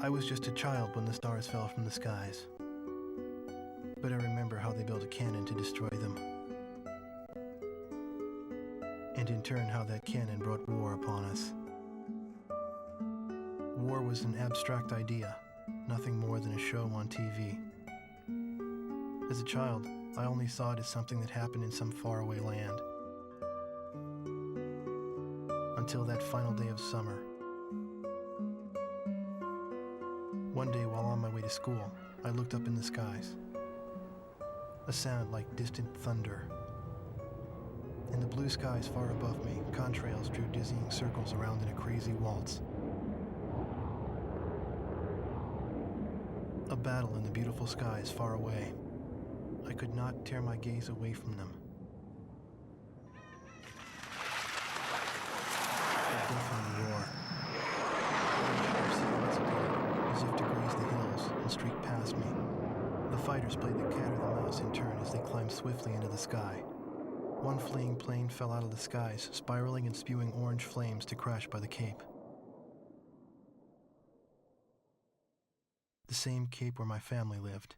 I was just a child when the stars fell from the skies. But I remember how they built a cannon to destroy them. And in turn how that cannon brought war upon us. War was an abstract idea, nothing more than a show on TV. As a child, I only saw it as something that happened in some faraway land. Until that final day of summer. One day while on my way to school, I looked up in the skies. A sound like distant thunder. In the blue skies far above me, contrails drew dizzying circles around in a crazy waltz. A battle in the beautiful skies far away. I could not tear my gaze away from them. A deafening roar. Orange silhouettes appeared, as if to graze the hills and streak past me. The fighters played the cat or the mouse in turn as they climbed swiftly into the sky. One fleeing plane fell out of the skies, spiraling and spewing orange flames to crash by the Cape. The same Cape where my family lived.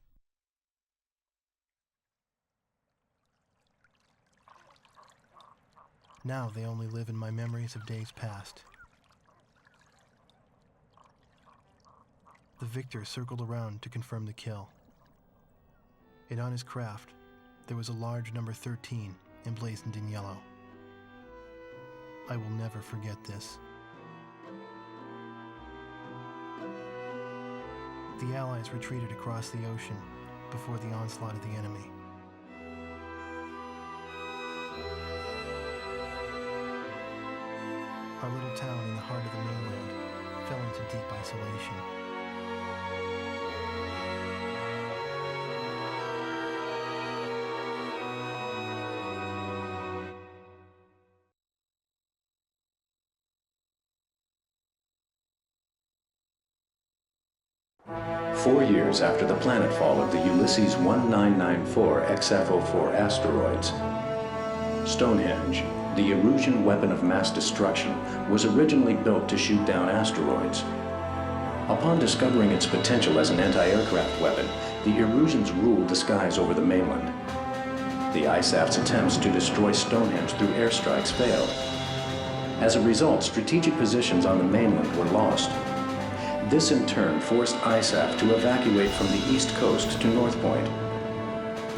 Now they only live in my memories of days past. The victor circled around to confirm the kill. And on his craft, there was a large number 13 emblazoned in yellow. I will never forget this. The Allies retreated across the ocean before the onslaught of the enemy. Our little town in the heart of the mainland fell into deep isolation. Four years after the planetfall of the Ulysses 1994 XF-04 asteroids, Stonehenge, the Erusian weapon of mass destruction, was originally built to shoot down asteroids. Upon discovering its potential as an anti-aircraft weapon, the Erusians ruled the skies over the mainland. The ISAF's attempts to destroy Stonehenge through airstrikes failed. As a result, strategic positions on the mainland were lost. This in turn forced ISAF to evacuate from the east coast to North Point.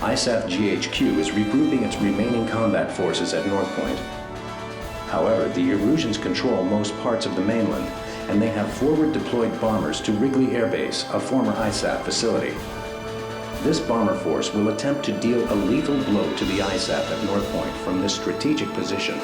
ISAF GHQ is regrouping its remaining combat forces at North Point. However, the Erusians control most parts of the mainland, and they have forward-deployed bombers to Wrigley Air Base, a former ISAF facility. This bomber force will attempt to deal a lethal blow to the ISAF at North Point from this strategic position.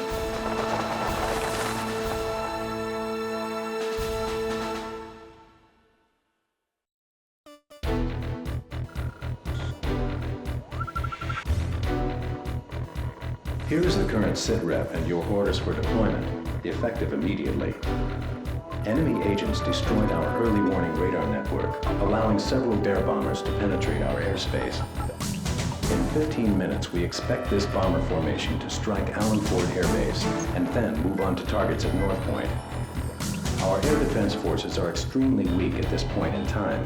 Here is the current SITREP and your orders for deployment, effective immediately. Enemy agents destroyed our early warning radar network, allowing several bear bombers to penetrate our airspace. In 15 minutes, we expect this bomber formation to strike Allen Ford Air Base and then move on to targets at North Point. Our air defense forces are extremely weak at this point in time,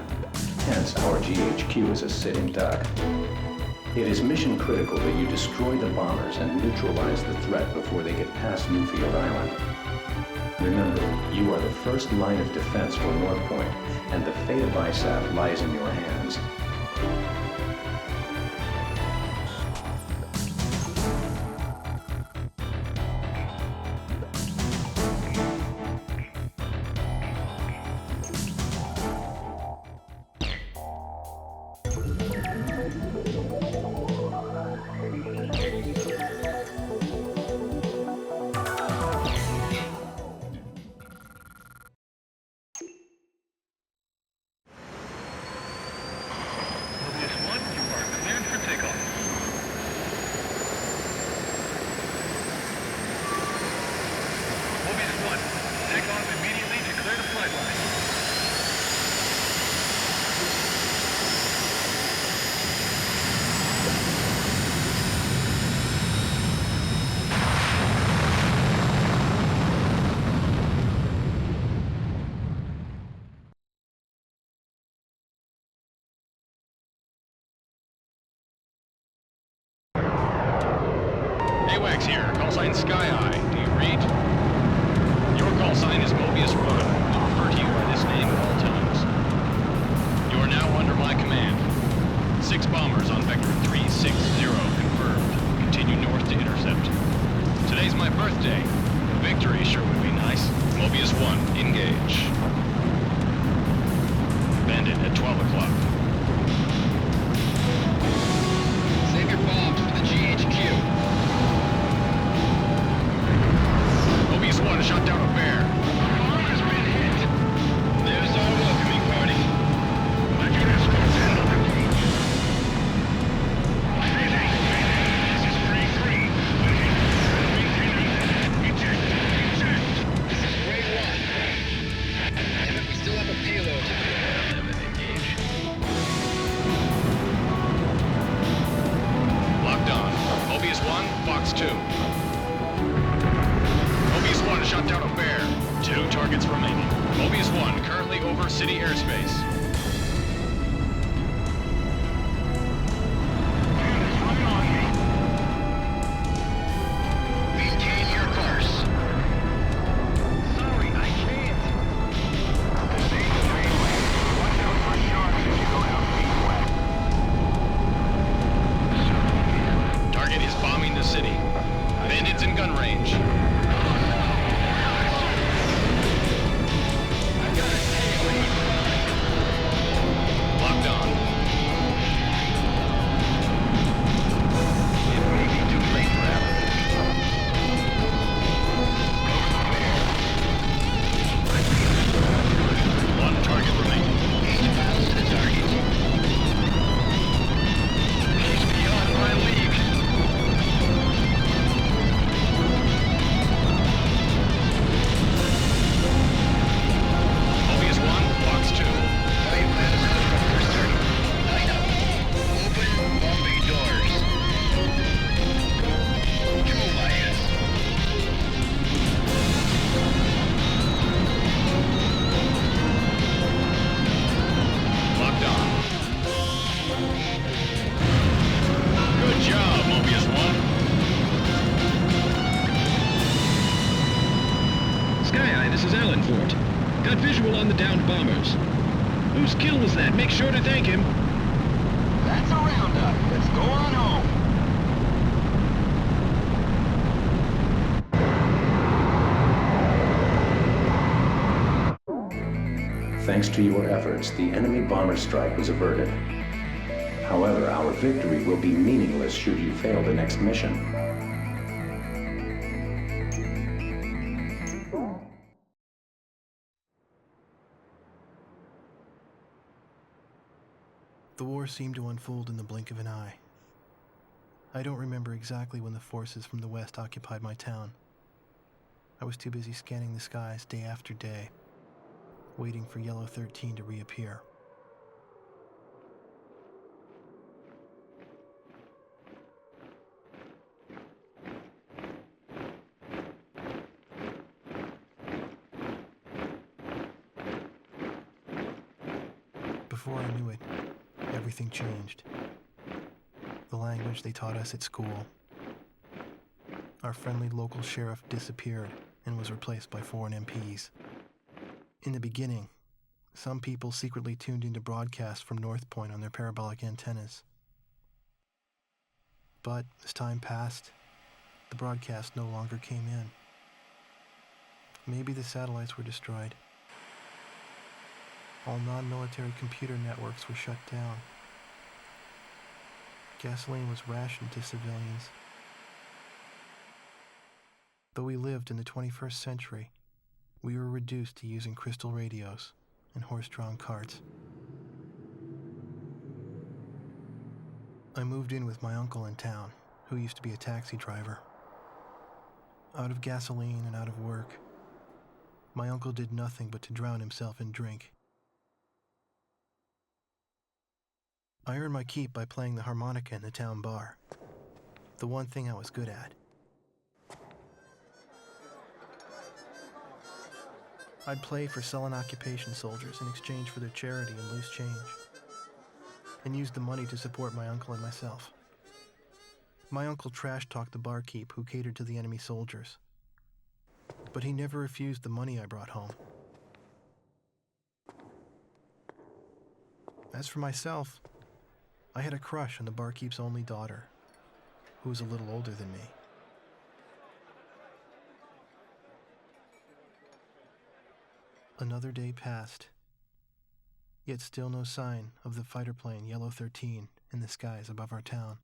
hence our GHQ is a sitting duck. It is mission critical that you destroy the bombers and neutralize the threat before they get past Newfield Island. Remember, you are the first line of defense for North Point, and the fate of ISAF lies in your hands. Call sign Sky Eye. Do you read? Your call sign is Mobius 1. I'll refer to you by this name at all times. You are now under my command. 6 bombers on Vector 360 confirmed. Continue north to intercept. Today's my birthday. A victory sure would be nice. Mobius 1, engage. Bandit at 12 o'clock. Save your bombs for the GHQ. Mobius 1 shot down a bear. Bomb has been hit. There's our welcoming party. Let your escorts handle them. This is 3-3. This is Ray 1. Damn it, we still have a payload to engage. Locked on. Mobius 1, Fox 2. Mobius 1 shot down a bear. 2 targets remaining. Mobius 1 currently over city airspace. Maintain your course. Sorry, I can't. Watch out for sharks as you go down feet west. Target is bombing the city. Bandits in gun range. Locked on. It may be too late for that. One target remaining. 8 miles to the target. He's beyond my league. Mobius 1, Fox 2. 5 miles helicopters turning. Line up. Open bombing doors. 2 miles. Locked on. Good job, Mobius 1. Sky Eye, this is Allen Fort. Got visual on the downed bombers. Whose kill was that? Make sure to thank him. That's a roundup. Let's go on home. Thanks to your efforts, the enemy bomber strike was averted. However, our victory will be meaningless should you fail the next mission. The war seemed to unfold in the blink of an eye. I don't remember exactly when the forces from the west occupied my town. I was too busy scanning the skies day after day, waiting for Yellow 13 to reappear. Before I knew it, everything changed. The language they taught us at school. Our friendly local sheriff disappeared and was replaced by foreign MPs. In the beginning, some people secretly tuned into broadcasts from North Point on their parabolic antennas. But as time passed, the broadcast no longer came in. Maybe the satellites were destroyed. All non-military computer networks were shut down. Gasoline was rationed to civilians. Though we lived in the 21st century, we were reduced to using crystal radios and horse-drawn carts. I moved in with my uncle in town, who used to be a taxi driver. Out of gasoline and out of work, my uncle did nothing but to drown himself in drink. I earned my keep by playing the harmonica in the town bar, the one thing I was good at. I'd play for sullen occupation soldiers in exchange for their charity and loose change, and used the money to support my uncle and myself. My uncle trash-talked the barkeep who catered to the enemy soldiers. But he never refused the money I brought home. As for myself, I had a crush on the barkeep's only daughter, who was a little older than me. Another day passed, yet still no sign of the fighter plane Yellow 13 in the skies above our town.